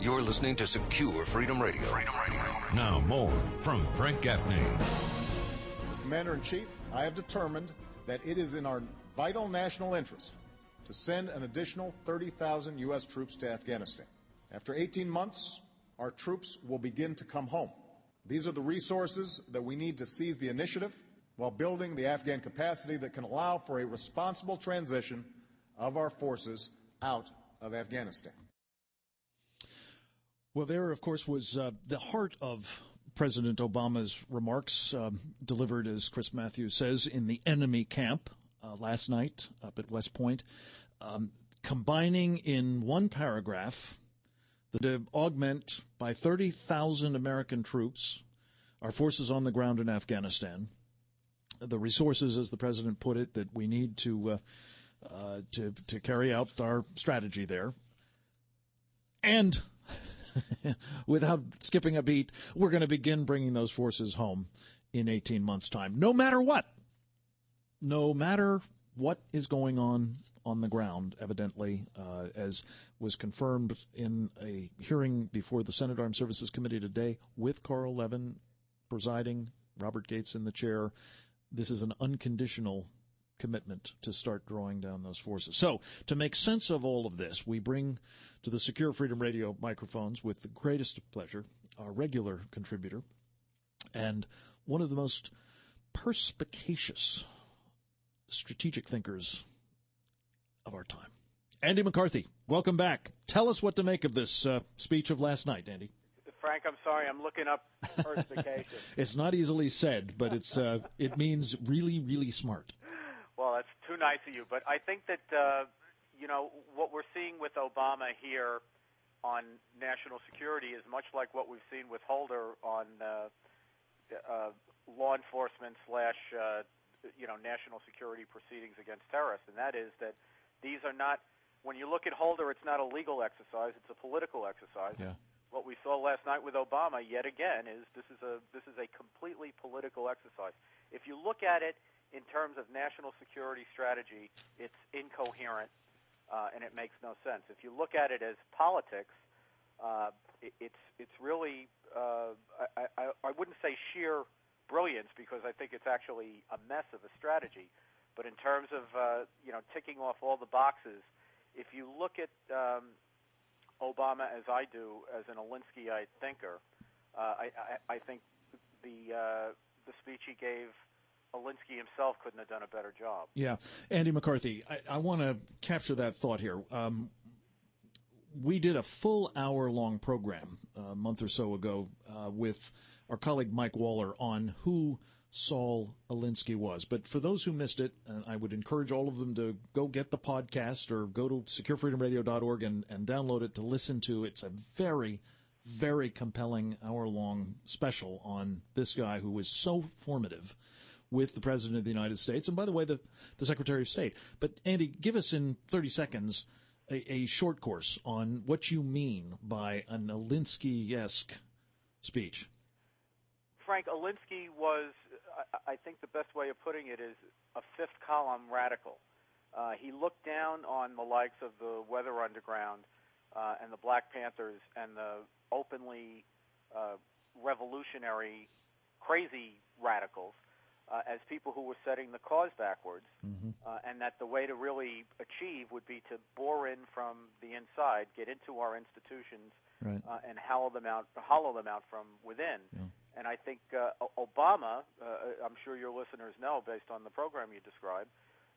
You're listening to Secure Freedom Radio. Freedom Radio. Now more from Frank Gaffney. As Commander-in-Chief, I have determined that it is in our vital national interest to send an additional 30,000 U.S. troops to Afghanistan. After 18 months, our troops will begin to come home. These are the resources that we need to seize the initiative while building the Afghan capacity that can allow for a responsible transition of our forces out of Afghanistan. Well, there, of course, was the heart of President Obama's remarks delivered, as Chris Matthews says, in the enemy camp last night up at West Point, combining in one paragraph to augment by 30,000 American troops our forces on the ground in Afghanistan, the resources, as the president put it, that we need to carry out our strategy there. And without skipping a beat, we're going to begin bringing those forces home in 18 months' time, no matter what. No matter what is going on the ground, evidently, as was confirmed in a hearing before the Senate Armed Services Committee today with Carl Levin presiding, Robert Gates in the chair. This is an unconditional commitment to start drawing down those forces. So, to make sense of all of this, we bring to the Secure Freedom Radio microphones with the greatest pleasure our regular contributor and one of the most perspicacious strategic thinkers of our time, Andy McCarthy. Welcome back. Tell us what to make of this speech of last night, Andy. Frank, I'm sorry, I'm looking up perspication. It's not easily said, but it means really, really smart. Well, that's too nice of you. But I think that, what we're seeing with Obama here on national security is much like what we've seen with Holder on law enforcement / national security proceedings against terrorists. And that is that these are not, when you look at Holder, it's not a legal exercise, it's a political exercise. Yeah. What we saw last night with Obama, yet again, is this is a completely political exercise. If you look at it in terms of national security strategy, it's incoherent and it makes no sense. If you look at it as politics, it's really I wouldn't say sheer brilliance, because I think it's actually a mess of a strategy. But in terms of ticking off all the boxes, if you look at Obama, as I do, as an Alinskyite thinker, I think the speech he gave, Alinsky himself couldn't have done a better job. Yeah. Andy McCarthy, I want to capture that thought here. We did a full hour-long program a month or so ago with our colleague Mike Waller on who Saul Alinsky was. But for those who missed it, I would encourage all of them to go get the podcast or go to securefreedomradio.org and download it to listen to. It's a very, very compelling hour-long special on this guy who was so formative with the President of the United States, and by the way, the Secretary of State. But, Andy, give us in 30 seconds a short course on what you mean by an Alinsky-esque speech. Frank, Alinsky was, I think the best way of putting it is, a fifth-column radical. He looked down on the likes of the Weather Underground and the Black Panthers and the openly revolutionary, crazy radicals as people who were setting the cause backwards, and that the way to really achieve would be to bore in from the inside, get into our institutions, right, and hollow them out from within. Yeah. And I think Obama, I'm sure your listeners know based on the program you described,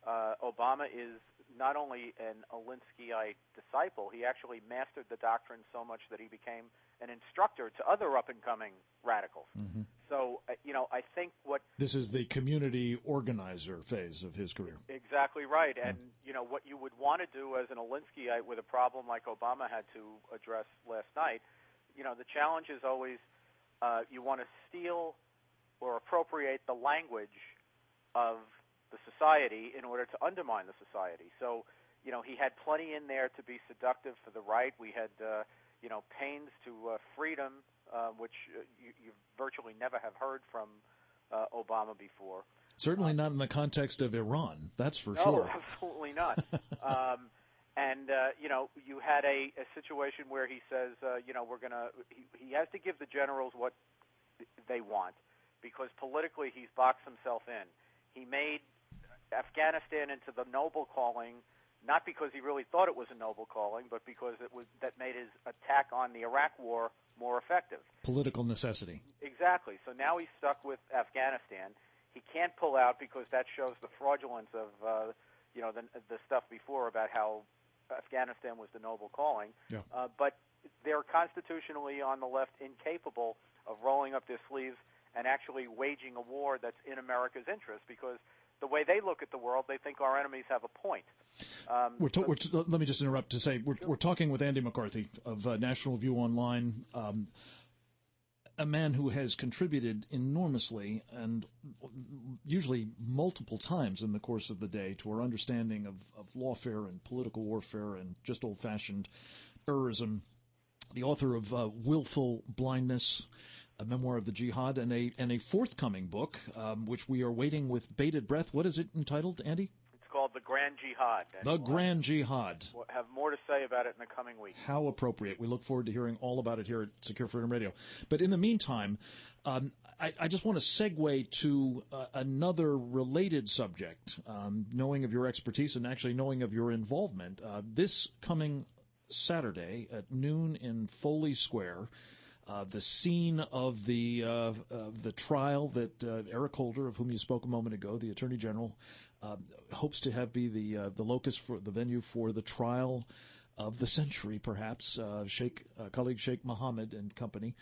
Obama is not only an Alinskyite disciple, he actually mastered the doctrine so much that he became an instructor to other up-and-coming radicals. Mm-hmm. So, I think this is the community organizer phase of his career. Exactly right. And, what you would want to do as an Alinskyite with a problem like Obama had to address last night, the challenge is always you want to steal or appropriate the language of the society in order to undermine the society. So, he had plenty in there to be seductive for the right. We had, pains to freedom, which you virtually never have heard from Obama before. Certainly not in the context of Iran, that's for no, sure. No, absolutely not. And, you had a situation where he says, he has to give the generals what they want because politically he's boxed himself in. He made Afghanistan into the noble calling, not because he really thought it was a noble calling, but because that made his attack on the Iraq war more effective. Political necessity. Exactly. So now he's stuck with Afghanistan. He can't pull out because that shows the fraudulence of, the stuff before about how Afghanistan was the noble calling. Yeah. But they're constitutionally on the left incapable of rolling up their sleeves and actually waging a war that's in America's interest because the way they look at the world, they think our enemies have a point. Let me just interrupt to say we're talking with Andy McCarthy of National Review Online, a man who has contributed enormously and usually multiple times in the course of the day to our understanding of lawfare and political warfare and just old-fashioned terrorism. The author of Willful Blindness, a memoir of the jihad, and a forthcoming book, which we are waiting with bated breath. What is it entitled, Andy? It's called The Grand Jihad. The Grand Jihad. We'll have more to say about it in the coming weeks. How appropriate. We look forward to hearing all about it here at Secure Freedom Radio. But in the meantime, I just want to segue to another related subject, knowing of your expertise and actually knowing of your involvement. This coming Saturday at noon in Foley Square, the scene of the trial that Eric Holder, of whom you spoke a moment ago, the Attorney General, hopes to have be the locus for the venue for the trial of the century, perhaps, colleague Sheikh Mohammed and company.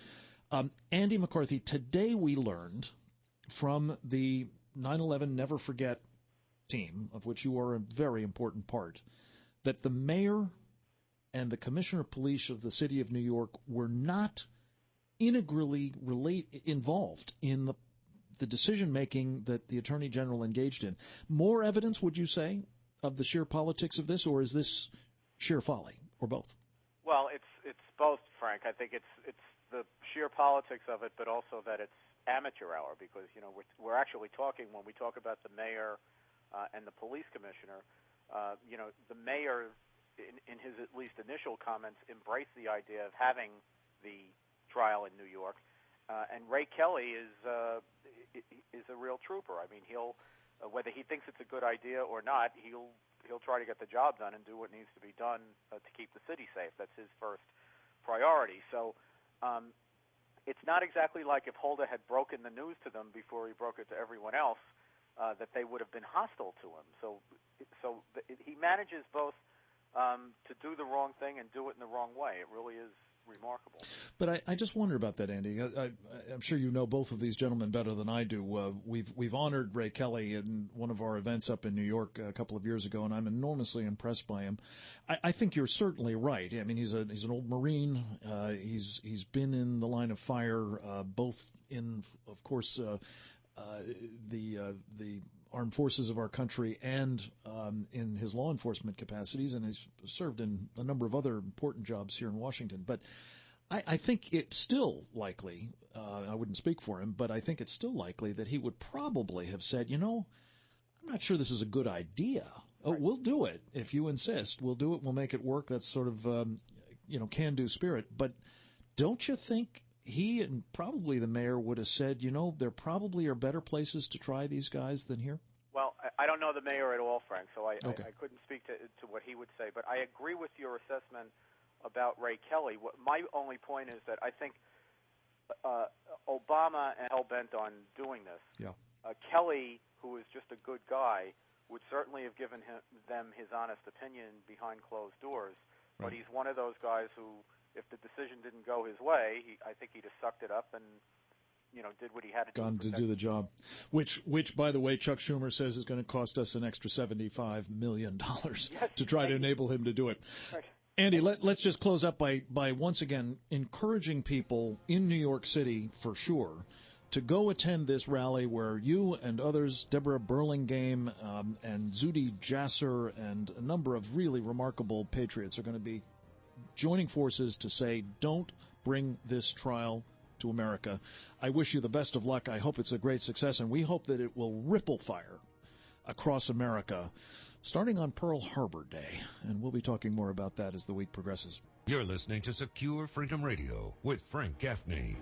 Andy McCarthy, today we learned from the 9/11 Never Forget team, of which you are a very important part, that the mayor and the commissioner of police of the city of New York were not integrally involved in the decision-making that the Attorney General engaged in. More evidence, would you say, of the sheer politics of this, or is this sheer folly, or both? Well, it's both, Frank. I think it's the sheer politics of it, but also that it's amateur hour because, we're actually talking, when we talk about the mayor and the police commissioner, the mayor, in his at least initial comments, embraced the idea of having the trial in New York, and Ray Kelly is a real trooper. I mean, he'll whether he thinks it's a good idea or not, he'll try to get the job done and do what needs to be done to keep the city safe. That's his first priority. So it's not exactly like if Holder had broken the news to them before he broke it to everyone else, that they would have been hostile to him. So he manages both to do the wrong thing and do it in the wrong way. It really is remarkable. But I just wonder about that, Andy. I'm sure you know both of these gentlemen better than I do. We've honored Ray Kelly in one of our events up in New York a couple of years ago, and I'm enormously impressed by him. I think you're certainly right. I mean, he's an old Marine. He's been in the line of fire, both in, of course, the armed forces of our country and in his law enforcement capacities, and he's served in a number of other important jobs here in Washington. But I think it's still likely, I wouldn't speak for him, but I think it's still likely that he would probably have said, I'm not sure this is a good idea. Right. We'll do it if you insist. We'll do it. We'll make it work. That's sort of, can-do spirit. But don't you think he and probably the mayor would have said, there probably are better places to try these guys than here? Well, I don't know the mayor at all, Frank, so I couldn't speak to what he would say. But I agree with your assessment about Ray Kelly. My only point is that I think Obama is hell-bent on doing this. Yeah. Kelly, who is just a good guy, would certainly have given them his honest opinion behind closed doors. Right. But he's one of those guys who, if the decision didn't go his way, I think he'd have sucked it up and, did what he had to do. Gone to do the job, which, by the way, Chuck Schumer says is going to cost us an extra $75 million to try to enable him to do it. Right. Andy, let's just close up by once again encouraging people in New York City, for sure, to go attend this rally where you and others, Deborah Burlingame and Zuhdi Jasser and a number of really remarkable patriots are going to be joining forces to say, don't bring this trial to America. I wish you the best of luck. I hope it's a great success, and we hope that it will ripple fire across America starting on Pearl Harbor Day. And we'll be talking more about that as the week progresses. You're listening to Secure Freedom Radio with Frank Gaffney.